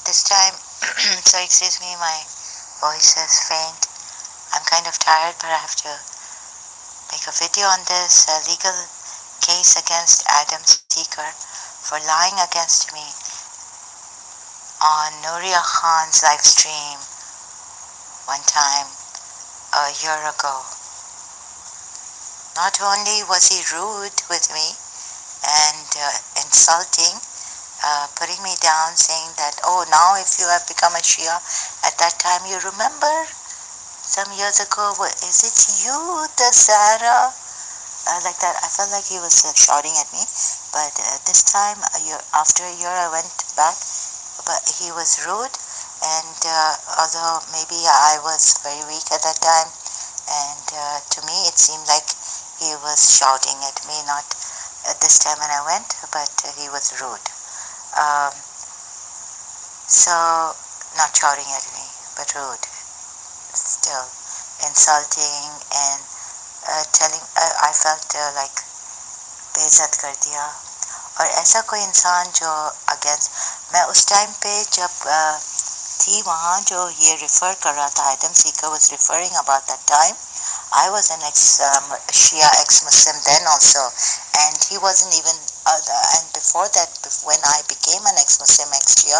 This time, so excuse me, my voice is faint. I'm kind of tired, but I have to make a video on this legal case against Adam Seeker for lying against me on Nuria Khan's live stream one time a year ago. Not only was he rude with me and insulting, putting me down, saying that, oh, now if you have become a Shia, at that time you remember some years ago, is it you, the Zara? Like that, I felt like he was shouting at me. But this time, after a year, I went back, but he was rude. And although maybe I was very weak at that time, and to me it seemed like he was shouting at me, not at this time when I went, but he was rude. So, not shouting at me, but rude. Still insulting and telling, I felt like बेइज्जत कर दिया. और ऐसा कोई इंसान जो against, मैं उस टाइम पे जब थी वहाँ, जो ये रेफर कर रहा था, आदम Sikar was referring about that time. I was an ex-Shia, ex-Muslim then also, and he wasn't even, and before that, when I became an ex-Muslim, ex-Shia,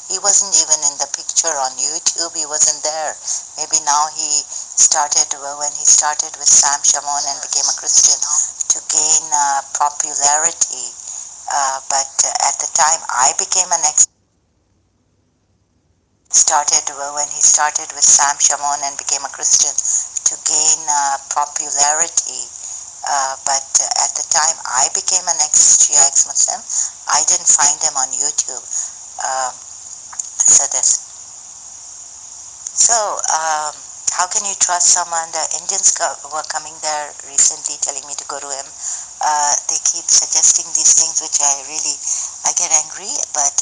he wasn't even in the picture on YouTube, he wasn't there. Maybe now he started, when he started with Sam Shamoun and became a Christian, to gain popularity, but at the time I became an started when he started with Sam Shamoun and became a Christian to gain popularity. But at the time I became an ex-Shia, ex-Muslim, I didn't find him on YouTube. So this. So, how can you trust someone? The Indians were coming there recently telling me to go to him. They keep suggesting these things which I get angry, but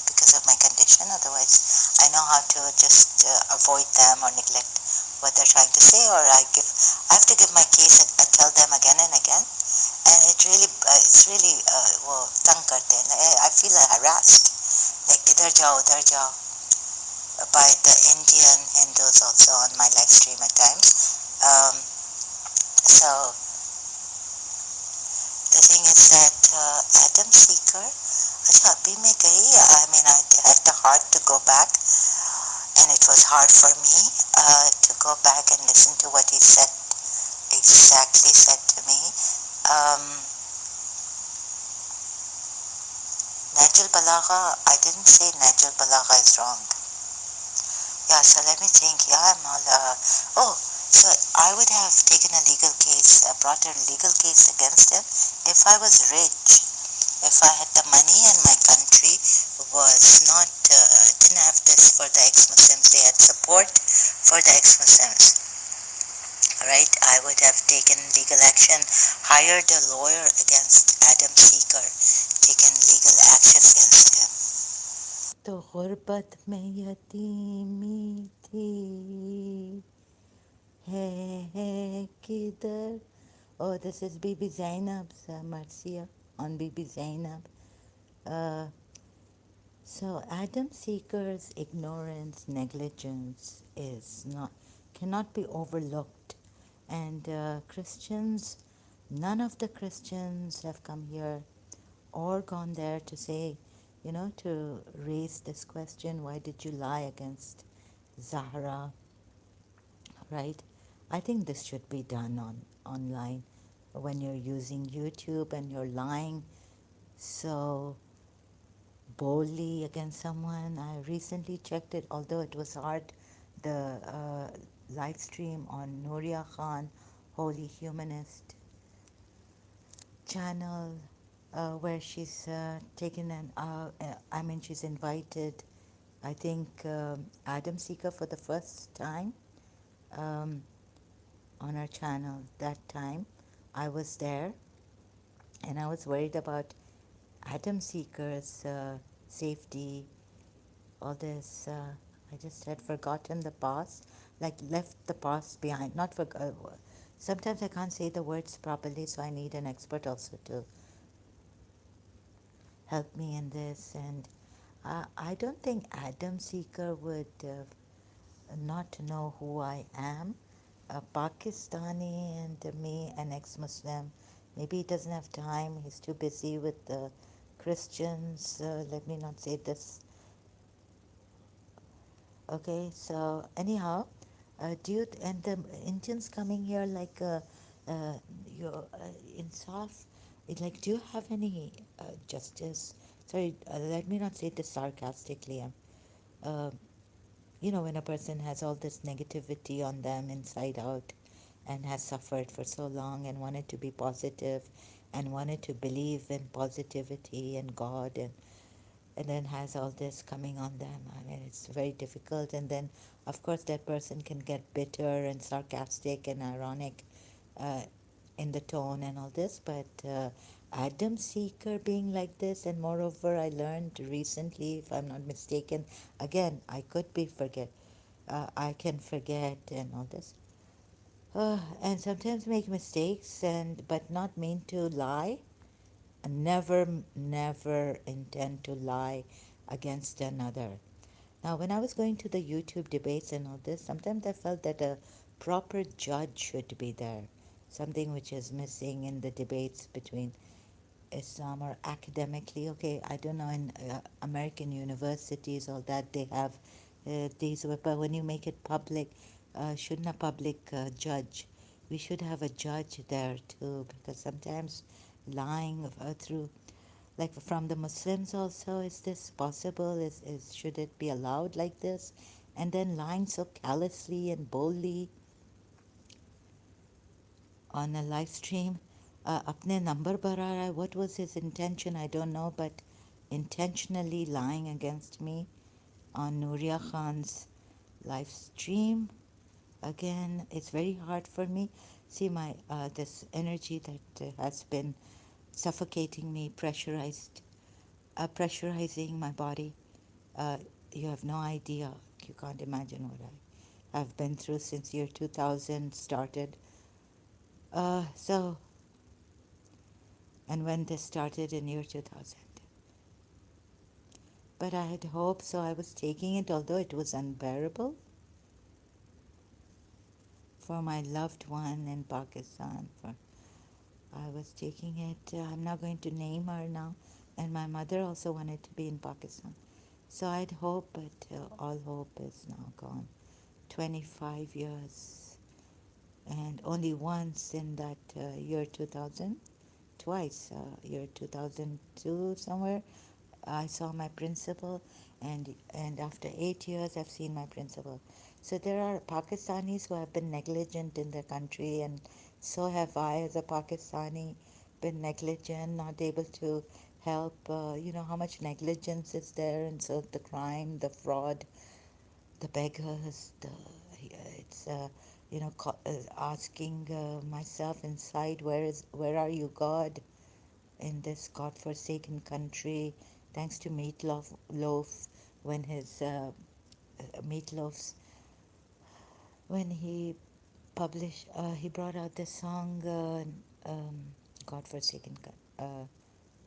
because of my condition, otherwise I know how to just avoid them or neglect what they're trying to say, or I have to give my case, I tell them again and again, and it's really tang karte hain. I feel harassed, like idhar jao, by the Indian Hindus also on my live stream at times. So the thing is that Adam Seeker, अच्छा अभी मैं गई, I mean I had the heart to go back, and it was hard for me to go back and listen to what he exactly said to me. Najul Balagha, I didn't say Najul Balagha is wrong. Yeah, so let me think. Yeah, so I would have taken a legal case, brought a legal case against him if I was rich, if I had the money and my country was not, didn't have this for the ex-Muslims, they had support for the ex-Muslims. Right, I would have taken legal action, hired a lawyer against Adam Seeker, taken legal action against him. तो गुर्बत में यतीमी थी है किधर. Oh, this is Bibi Zainab's Marcia on Bibi Zainab. So Adam Seeker's ignorance, negligence cannot be overlooked, and Christians, none of the Christians have come here or gone there to say, to raise this question, why did you lie against Zahra, right? I think this should be done online when you're using YouTube and you're lying so boldly against someone. I recently checked it, although it was hard, the live stream on Nuria Khan, Holy Humanist channel, where she's taken she's invited, I think, Adam Seeker for the first time on her channel. That time I was there, and I was worried about Adam Seeker's safety, all this. I just had forgotten the past, like left the past behind. Not for. Sometimes I can't say the words properly, so I need an expert also to help me in this. And I don't think Adam Seeker would not know who I am. A Pakistani and me, an ex-Muslim. Maybe he doesn't have time. He's too busy with the Christians. Let me not say this. Okay, so anyhow, do you and the Indians coming here like your insaf? Like, do you have any justice? Sorry, let me not say this sarcastically. Uh, when a person has all this negativity on them inside out and has suffered for so long and wanted to be positive and wanted to believe in positivity and God and then has all this coming on them. I mean, it's very difficult. And then, of course, that person can get bitter and sarcastic and ironic uh, in the tone and all this. But Adam Seeker being like this, and moreover, I learned recently, if I'm not mistaken, again, I could be forget. I can forget and all this. And sometimes make mistakes, but not mean to lie. Never, never intend to lie against another. Now, when I was going to the YouTube debates and all this, sometimes I felt that a proper judge should be there, something which is missing in the debates between Islam or academically. Okay, I don't know, in American universities, all that, they have these, but when you make it public, shouldn't a public judge? We should have a judge there too, because sometimes lying through, like from the Muslims also, is this possible? Should it be allowed like this? And then lying so callously and boldly on a live stream. अपने number बढ़ा रहा है. What was his intention? I don't know, but intentionally lying against me on Nuria Khan's live stream. Again, it's very hard for me. See my this energy that has been suffocating me, pressurizing my body. Uh, you have no idea. You can't imagine what I have been through since year 2000 started. So, and when this started in year 2000. But I had hoped, so I was taking it, although it was unbearable for my loved one in Pakistan. I was taking it. I'm not going to name her now. And my mother also wanted to be in Pakistan. So I'd hope, but all hope is now gone. 25 years. And only once in that year 2000, twice, year 2002 somewhere, I saw my principal, and after 8 years, I've seen my principal. So there are Pakistanis who have been negligent in their country, and so have I, as a Pakistani, been negligent, not able to help. You know how much negligence is there, and so the crime, the fraud, the beggars, it's asking myself inside, where are you, God? In this God-forsaken country, thanks to Meatloaf, when his Meatloaf's when he published, he brought out this song, God-forsaken, uh,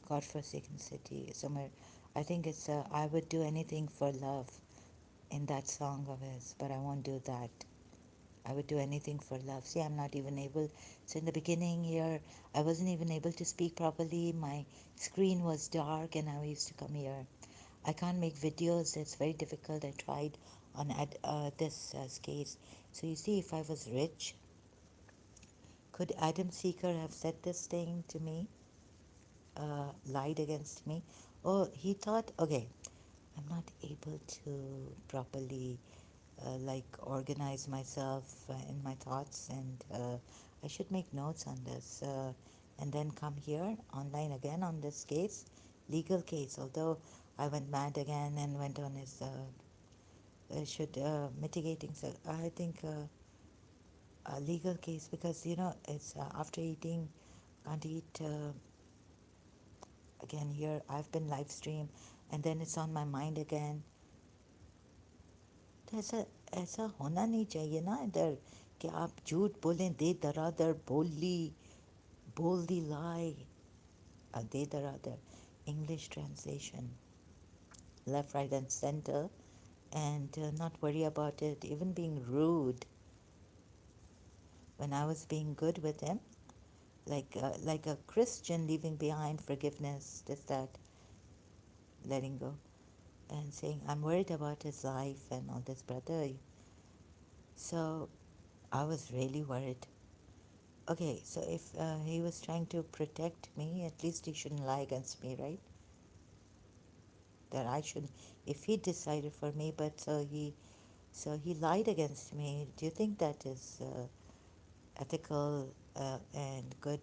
God-forsaken city somewhere. I think it's I would do anything for love in that song of his, but I won't do that. I would do anything for love. See, I'm not even able. So in the beginning here, I wasn't even able to speak properly. My screen was dark, and I used to come here. I can't make videos. It's very difficult. I tried on this case. So you see, if I was rich, could Adam Seeker have said this thing to me? Lied against me? Oh, he thought, okay, I'm not able to properly like organize myself in my thoughts, and I should make notes on this and then come here online again on this case, legal case. Although I went mad again and went on his should mitigating. So I think a legal case, because it's after eating, can't eat again here. I've been live stream, and then it's on my mind again. तो ऐसा होना नहीं चाहिए ना इधर कि आप झूठ बोलें, दे दरादर बोल दी lie, they दरादर English translation, left, right, and center, and not worry about it, even being rude when I was being good with him, like a Christian leaving behind forgiveness, just that, letting go, and saying, I'm worried about his life and all this, brother. So I was really worried. Okay, so if he was trying to protect me, at least he shouldn't lie against me, right? That I should, if he decided for me, but so he lied against me. Do you think that is ethical and good?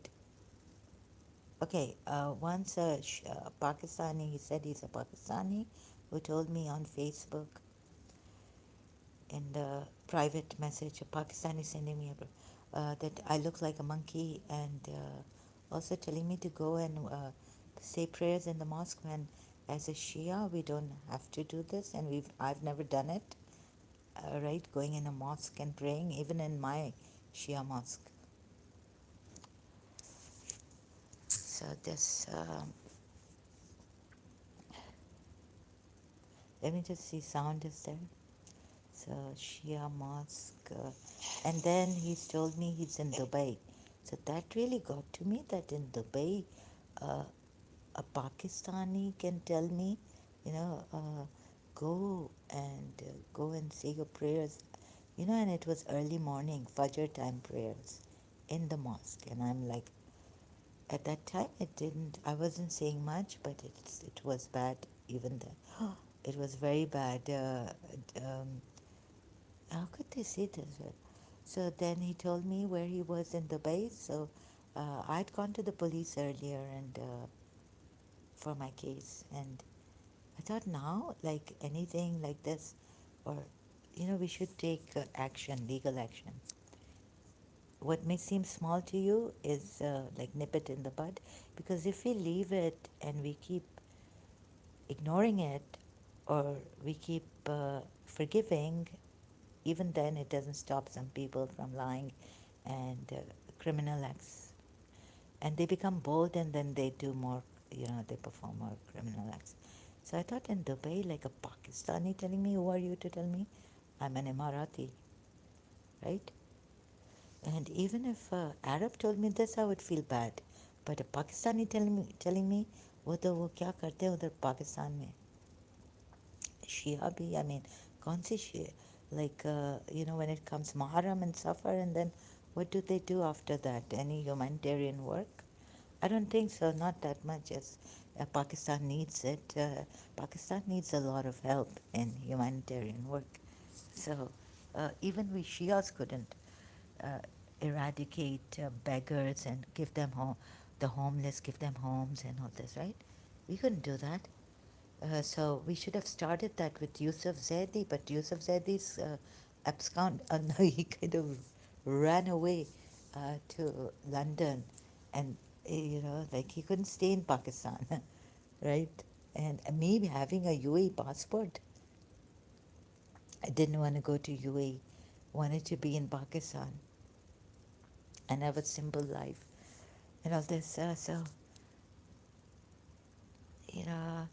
Okay, once a Pakistani, he said he's a Pakistani, who told me on Facebook in the private message, a Pakistani sending me that I look like a monkey, and also telling me to go and say prayers in the mosque when, as a Shia, we don't have to do this, and I've never done it, right? Going in a mosque and praying, even in my Shia mosque. So this, let me just see, sound is there. So Shia mosque, and then he's told me he's in Dubai. So that really got to me, that in Dubai, uh, a Pakistani can tell me, you know, go and say your prayers, and it was early morning, Fajr time prayers in the mosque, and I'm like, at that time, I wasn't saying much, but it was bad even then. It was very bad. How could they say this? So then he told me where he was in the base. So I'd gone to the police earlier and for my case, and I thought now, like anything like this, or we should take action, legal action. What may seem small to you is like nip it in the bud, because if we leave it and we keep ignoring it, or we keep forgiving, even then it doesn't stop some people from lying and criminal acts, and they become bold, and then they do more, they perform more criminal acts. So I thought, in Dubai, like a Pakistani telling me, who are you to tell me I'm an Emirati, right? And even if Arab told me this, I would feel bad, but a Pakistani telling me वो तो वो क्या करते हैं उधर पाकिस्तान में, Shia bhi, I mean, kaun si Shia? Like, when it comes Muharram and Safar, and then what do they do after that? Any humanitarian work? I don't think so, not that much as Pakistan needs it. Pakistan needs a lot of help in humanitarian work. So even we Shias couldn't uh, eradicate beggars and give them the homeless, give them homes and all this, right? We couldn't do that. So we should have started that with Yusuf Zaidi, but Yusuf Zaidi's abscond, no, he kind of ran away to London, and like he couldn't stay in Pakistan, right? And me having a UAE passport, I didn't want to go to UAE, wanted to be in Pakistan and have a simple life and all this. So, you know,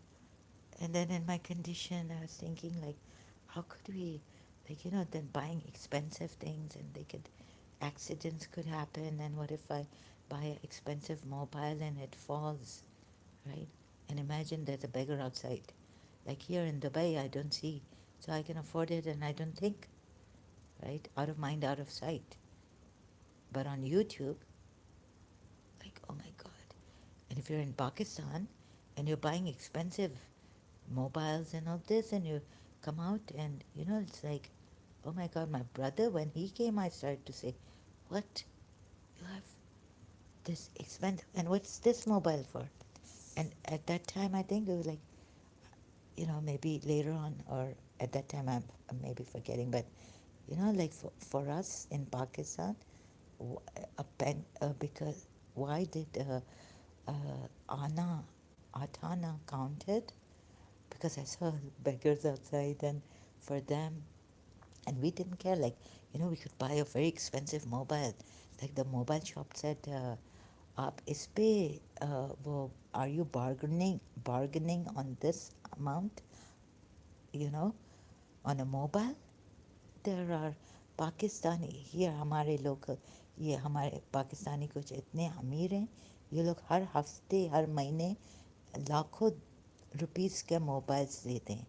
and then in my condition, I was thinking, like, how could we, like, then buying expensive things, and accidents could happen, and what if I buy an expensive mobile and it falls, right? And imagine there's a beggar outside. Like here in Dubai, I don't see, so I can afford it and I don't think, right? Out of mind, out of sight. But on YouTube, like, oh my God. And if you're in Pakistan and you're buying expensive mobiles and all this, and you come out and it's like, oh my God, my brother, when he came, I started to say, what, you have this expensive, and what's this mobile for? And at that time, I think it was like, maybe later on, or at that time, I'm maybe forgetting, but like for us in Pakistan, a pen, because why did Anna, Atana counted? Because I saw beggars outside, and for them, and we didn't care, like, we could buy a very expensive mobile, like the mobile shop said, आप इस पे वो are you bargaining on this amount, you know, on a mobile. There are Pakistani ये हमारे लोग, ये हमारे पाकिस्तानी कुछ इतने अमीर हैं, ये लोग हर हफ्ते हर महीने लाखों रुपीस के मोबाइल्स लेते हैं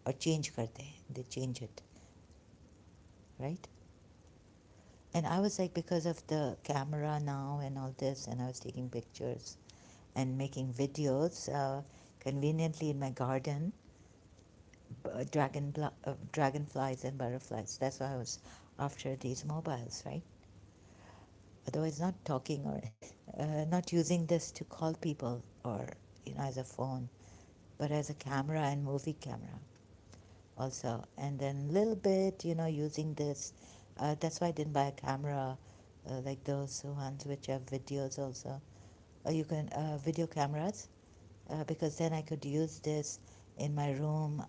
और चेंज करते हैं. They change it, right? And I was like, because of the camera now and all this, and I was taking pictures and making videos conveniently in my garden, dragonflies and butterflies. That's why I was after these mobiles, right? Otherwise, not talking or not using this to call people or as a phone, but as a camera and movie camera also. And then a little bit, using this. That's why I didn't buy a camera like those ones which have videos also. You can video cameras because then I could use this in my room.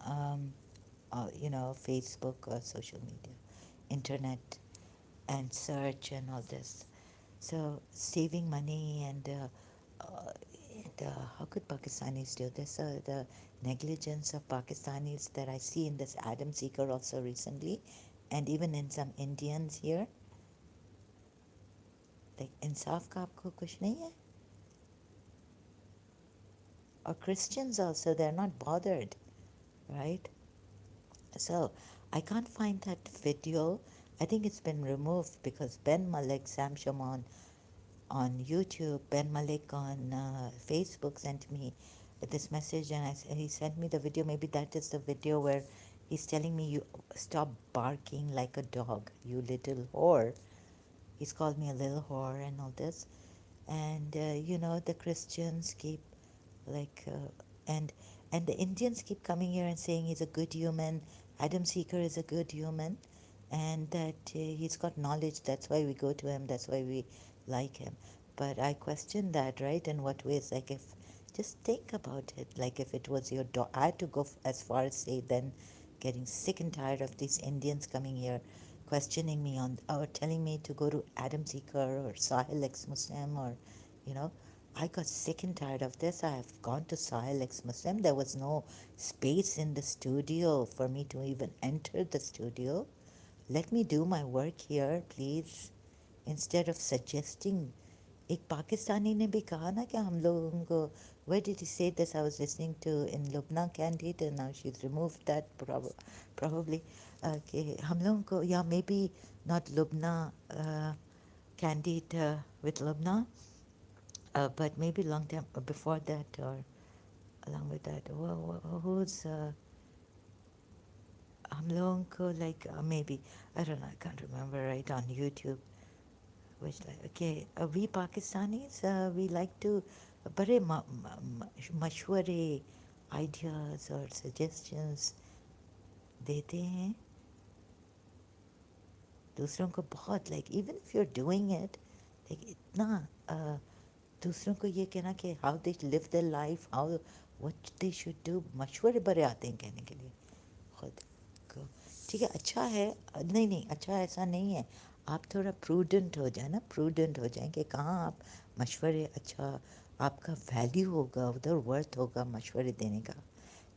Facebook or social media, internet, and search and all this. So saving money and how could Pakistanis do this? The negligence of Pakistanis that I see in this Adam Seeker also recently, and even in some Indians here. Like इंसाफ का आपको कुछ नहीं है? Or Christians also, they're not bothered, right? So I can't find that video. I think it's been removed because Ben Malik, Sam Shaman on YouTube, Ben Malik on Facebook sent me this message, and he sent me the video. Maybe that is the video where he's telling me, "You stop barking like a dog, you little whore." He's called me a little whore and all this. And the Christians keep like and the Indians keep coming here and saying he's a good human. Adam Seeker is a good human, and that he's got knowledge. That's why we go to him. That's why we like him. But I question that, right? In what ways? Like, if just think about it. Like, if it was your dog, I had to go as far as say then, getting sick and tired of these Indians coming here, questioning me on or telling me to go to Adam Seeker or Sahil ex-Muslim or, you know, I got sick and tired of this. I have gone to Sahil ex-Muslim. There was no space in the studio for me to even enter the studio. Let me do my work here, please. Instead of suggesting, एक पाकिस्तानी ने भी कहा ना कि हम लोगों को, where did he say this? I was listening to in Lubna Candid, and now she's removed that probably. कि हम लोगों को, yeah, maybe not Lubna Candid with Lubna, but maybe long time before that or along with that. Who's हम लोगों को like maybe, I don't know, I can't remember, right, on YouTube. Which like, okay, we Pakistanis, we like to बड़े मशवरे ideas or suggestions देते हैं दूसरों को बहुत, like even if you're doing it, like इतना दूसरों को ये कहना कि how they live their life, how what they should do, मशवरे बड़े आते हैं कहने के लिए खुद को. ठीक है, अच्छा है, नहीं नहीं अच्छा ऐसा नहीं है. आप थोड़ा प्रूडेंट हो जाए ना, प्रूडेंट हो जाए कि कहाँ आप मशवरे, अच्छा आपका वैल्यू होगा उधर, वर्थ होगा मशवरे देने का.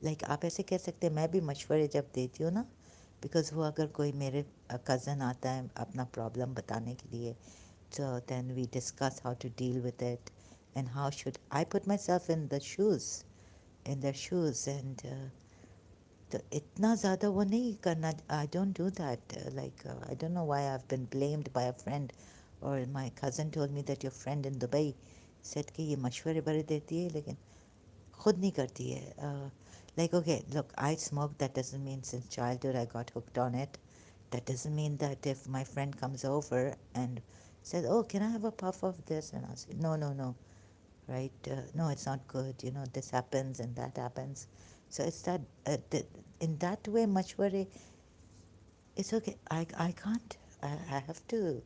लाइक आप ऐसे कह सकते हैं, मैं भी मशवरे जब देती हूँ ना, बिकॉज़ वो अगर कोई मेरे कज़न आता है अपना प्रॉब्लम बताने के लिए, so then we discuss how to deal with it and how should I put myself in the shoes, in their shoes, and तो इतना ज़्यादा वो नहीं करना. I don't do that. Like I don't know why I've been blamed by a friend, or my cousin told me that your friend in Dubai said कि ये मशवरे बड़े देती है लेकिन खुद नहीं करती है. Like, okay, look, I smoke. That doesn't mean since childhood I got hooked on it. That doesn't mean that if my friend comes over and says, "Oh, can I have a puff of this?" and I'll say, "No, no, no, right? No, it's not good. You know, this happens and that happens." So it's that in that way, mashware. It's okay. I can't. I have to,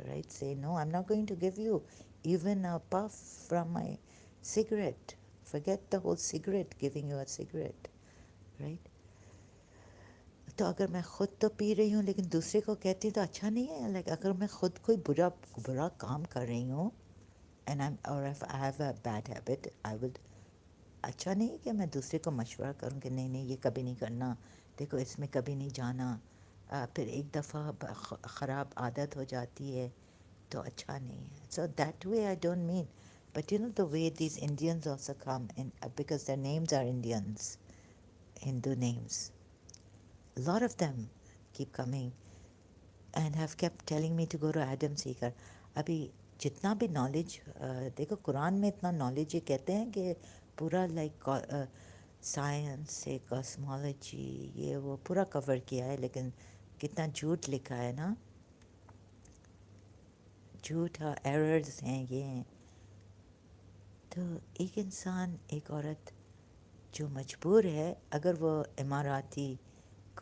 right? Say no. I'm not going to give you even a puff from my cigarette. Forget the whole cigarette. Giving you a cigarette, right? तो अगर मैं ख़ुद तो P रही हूँ लेकिन दूसरे को कहती तो अच्छा नहीं है. लाइक अगर मैं ख़ुद कोई बुरा काम कर रही हूँ and I'm or if I have a bad habit, I would अच्छा नहीं है कि मैं दूसरे को मशवरा करूँ कि नहीं नहीं ये कभी नहीं करना, देखो इसमें कभी नहीं जाना, फिर एक दफ़ा ख़राब आदत हो जाती है तो अच्छा नहीं है. So that way I don't mean, but you know the way these Indians also come in, because their names are Indians, Hindu names. A lot of them keep coming and have kept telling me to go to Adam Seeker. अभी जितना भी knowledge, देखो कुरान में इतना knowledge ये कहते हैं कि पूरा लाइक साइंस से कॉस्मोलॉजी ये वो पूरा कवर किया है, लेकिन कितना झूठ लिखा है ना, झूठा एरर्स हैं ये हैं. तो एक इंसान एक औरत जो मजबूर है, अगर वो इमाराती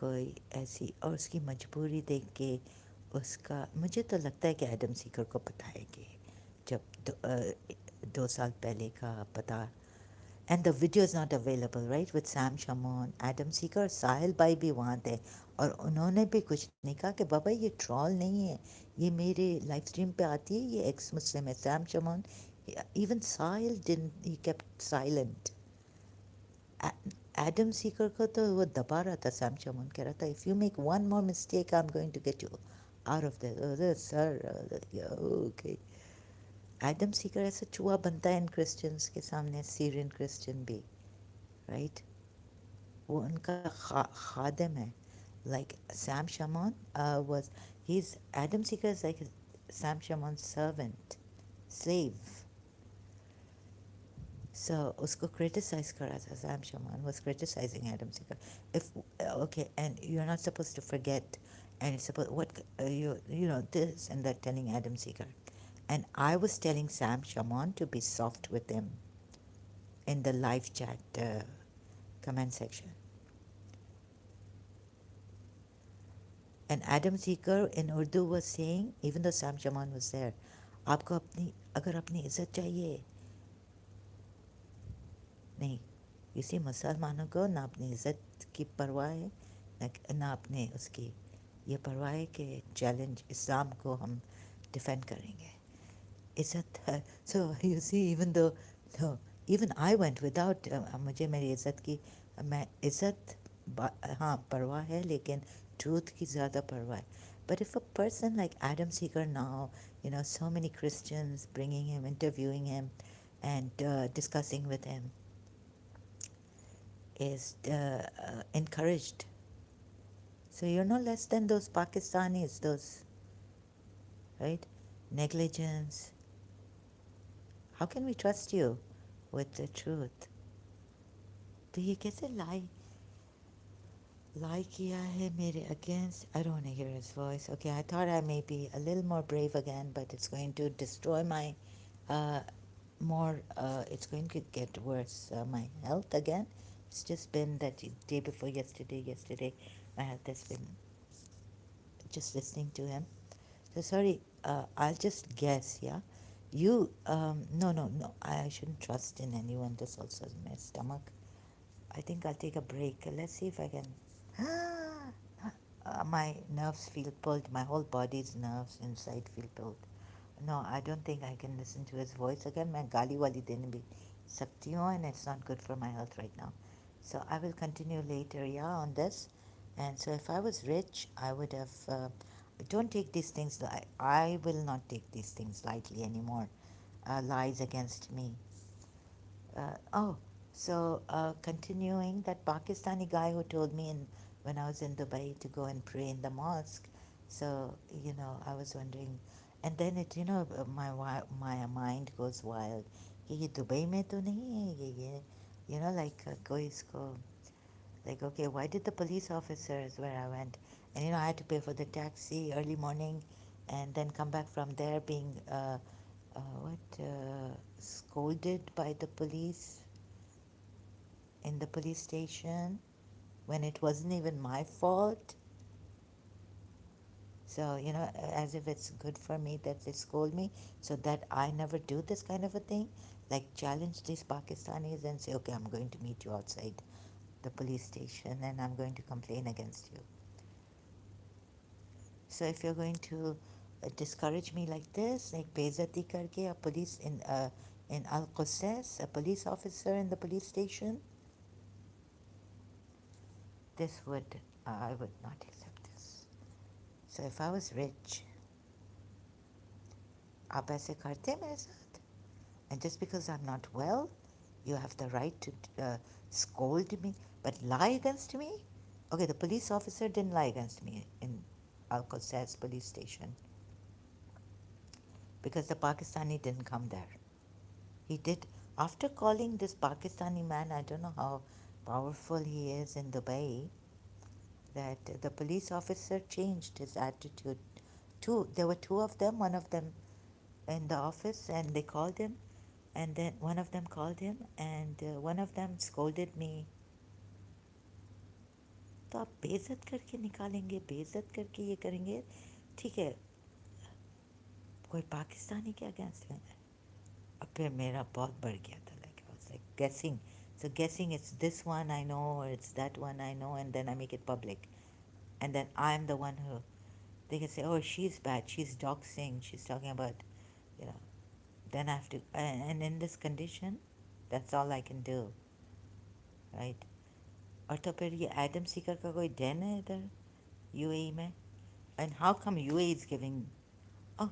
कोई ऐसी और उसकी मजबूरी देख के उसका, मुझे तो लगता है कि एडम सीकर को पता है कि जब 2 साल पहले का पता. And the video is not available right with Sam Shamoun, Adam Seeker, Sahil भाई भी वहाँ थे और उन्होंने भी कुछ नहीं कहा कि बाबा ये ट्रॉल नहीं है, ये मेरे लाइव स्ट्रीम पे आती है, ये एक्स मुस्लिम है. Sam Shamoun, even Sahil didn't, he kept silent. Adam Seeker को तो वो दबा रहा था. सैम शमोन कह रहा था if you make one more mistake I am going to get you out of this sir. Okay, Adam सीकर ऐसा चूहा बनता है इन क्रिश्चियंस के सामने, सीरियन क्रिश्चियन भी, राइट. वो उनका खादिम है. Like Sam Shamoun was, he's Adam Seeker is like Sam Shamon's servant, slave. So उसको criticize करा था. Sam Shaman was criticizing Adam Seeker. If okay, and you're not supposed to forget, and it's supposed what you know this and that, telling Adam Seeker, and I was telling Sam Shaman to be soft with him in the live chat comment section. And Adam Seeker in Urdu was saying, even though Sam Shaman was there, आपको अपनी अगर अपनी इज्जत चाहिए, नहीं, इसी मुसलमानों को ना अपनी इज़्ज़त की परवाह है, ना अपने उसकी ये परवाह है कि चैलेंज इस्लाम को हम डिफेंड करेंगे. इज़्ज़त है. So you see, even though even I went without, मुझे मेरी इज़्ज़त की, मैं इज़्ज़त हाँ परवाह है, लेकिन ट्रूथ की ज़्यादा परवाह है. But if a person like Adam Seeger now, you know, so many Christians bringing him, interviewing him, and discussing with him, is encouraged. So you're no less than those Pakistanis, those, right? Negligence. How can we trust you with the truth? तो ये कैसे lie किया है मेरे against? I don't want to hear his voice. Okay, I thought I may be a little more brave again, but it's going to destroy my uh, it's going to get worse, my health again. It's just been that day before yesterday, my health has been just listening to him. So sorry, I'll just guess, yeah? No, I shouldn't trust in anyone. This also is my stomach. I think I'll take a break. Let's see if I can. My nerves feel pulled. My whole body's nerves inside feel pulled. No, I don't think I can listen to his voice again. मैं गाली वाली देने भी सकती हूँ, and it's not good for my health right now. So I will continue later, yeah, on this. And so if I was rich, I would have. Don't take these things. I will not take these things lightly anymore. Lies against me. Oh, so continuing, that Pakistani guy who told me when I was in Dubai to go and pray in the mosque. So, you know, I was wondering, and then it, you know, my mind goes wild. ये Dubai में तो नहीं है ये you know, like कोई इसको, like, okay, why did the police officers where I went, and you know, I had to pay for the taxi early morning, and then come back from there being scolded by the police in the police station when it wasn't even my fault. So, you know, as if it's good for me that they scold me so that I never do this kind of a thing. Like, challenge these Pakistanis and say, okay, I'm going to meet you outside the police station and I'm going to complain against you. So, if you're going to discourage me like this, like, बेइज्जती करके, a police in Al Qusais, a police officer in the police station. This would, I would not accept this. So if I was rich, आप ऐसे करते मेरे साथ? And just because I'm not well, you have the right to scold me, but lie against me? Okay, the police officer didn't lie against me in Al Qusais police station because the Pakistani didn't come there. He did, after calling this Pakistani man, I don't know how powerful he is in Dubai, that the police officer changed his attitude. There were two of them, one of them in the office, and they called him, and then one of them called him, and one of them scolded me. तो आप बेइज्जत करके निकालेंगे, बेइज्जत करके ये करेंगे, ठीक है, कोई पाकिस्तानी के अगेंस्ट में? अब फिर मेरा बहुत बढ़ गया था, like I was like guessing. So guessing it's this one I know or it's that one I know, and then I make it public. And then I'm the one who, they can say, oh, she's bad, she's doxing, she's talking about, you know, then I have to, and in this condition, that's all I can do, right? और तो फिर ये Adam Sikar का कोई den है इधर UAE में? And how come UAE is giving, oh,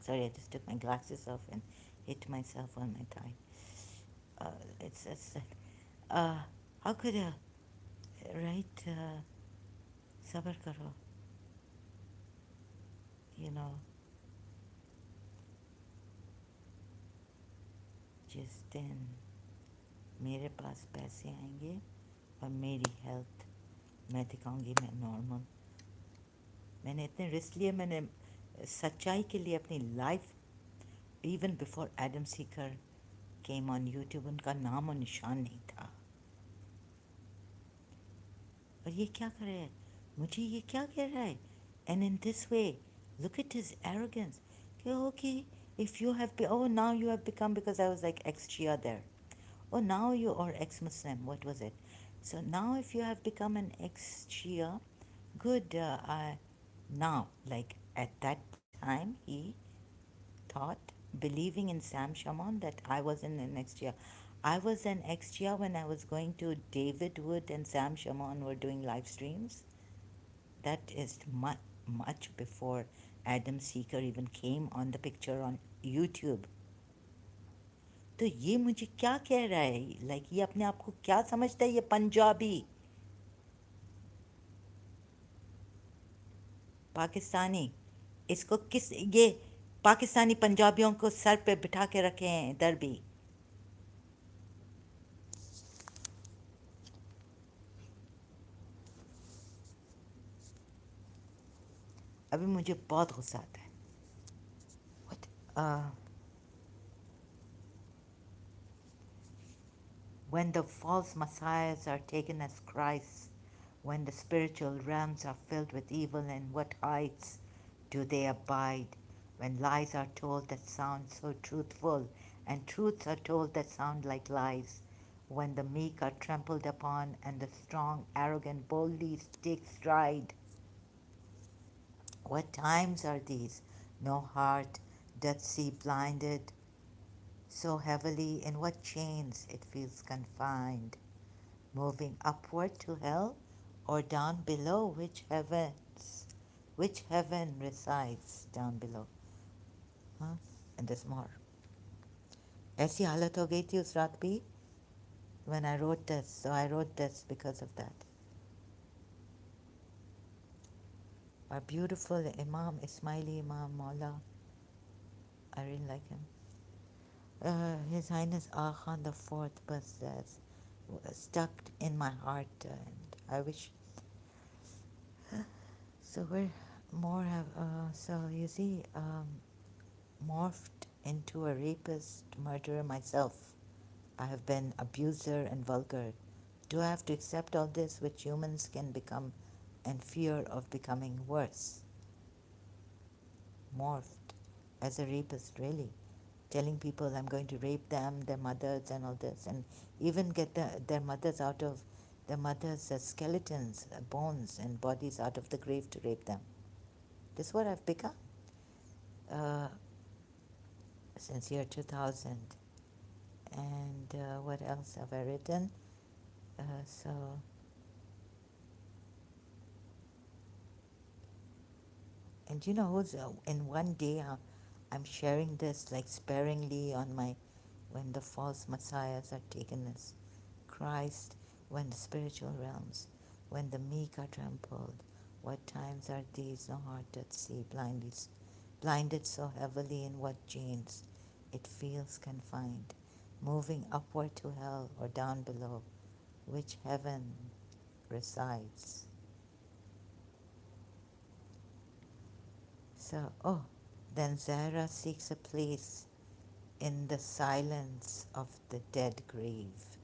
sorry, I just took my glasses off and hit myself on my thigh. It's uh, how could a, right, sabar karo, you know, जिस दिन मेरे पास पैसे आएंगे और मेरी health, मैं दिखाऊंगी मैं नॉर्मल, मैंने इतने रिस्क लिए, मैंने सच्चाई के लिए अपनी life, even before Adam Sikar came on YouTube, उनका नाम और निशान नहीं था, और ये क्या कर रहा है, मुझे ये क्या कह रहा है? And in this way, look at his arrogance. Okay, if you have, oh, now you have become, because I was like ex-Shia there. Oh, now you are ex-Muslim. What was it? So now if you have become an ex-Shia, good. Now, like at that time, he thought, believing in Sam Shaman, that I wasn't an ex-Shia. I was an ex-Shia when I was going to David Wood and Sam Shaman were doing live streams. That is much before Adam Seeker even came on the picture on YouTube. तो ये मुझे क्या कह रहा है? Like ये अपने आप को क्या समझता है, ये पंजाबी पाकिस्तानी, इसको किस, ये पाकिस्तानी पंजाबियों को सर पे बिठा के रखे हैं इधर भी. अभी मुझे बहुत गुस्सा आता है. What? When the false messiahs are taken as Christ, when the spiritual realms are filled with evil, in what heights do they abide? When lies are told that sound so truthful, and truths are told that sound like lies, when the meek are trampled upon, and the strong, arrogant, boldly take stride. What times are these? No heart doth see blinded so heavily, in what chains it feels confined, moving upward to hell or down below, which heaven resides down below? Huh? And there's more. ऐसी हालत हो गई थी उस रात भी when I wrote this, so I wrote this because of that. Our beautiful Imam, Ismaili Imam Maula, I really like him. His Highness Agha Khan the Fourth was stuck in my heart, and I wish. So we're more have. So you see, morphed into a rapist, murderer myself. I have been abuser and vulgar. Do I have to accept all this, which humans can become, and fear of becoming worse? Morphed as a rapist, really. Telling people I'm going to rape them, their mothers, and all this, and even get their mothers out of their mothers' skeletons, bones, and bodies out of the grave to rape them. This is what I've become. since year 2000. And what else have I written? So, and you know, who's in one day I'm sharing this like sparingly on my when the false messiahs are taken as Christ, when the spiritual realms, when the meek are trampled. What times are these? No heart doth see, blinded so heavily in what chains it feels confined, moving upward to hell or down below, which heaven resides. So, then Zara seeks a place in the silence of the dead grave.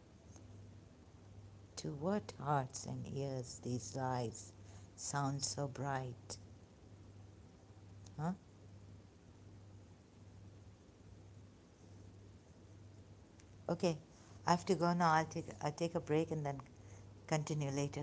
To what hearts and ears these lies sound so bright? Huh? Okay, I have to go now. I'll take a break and then continue later.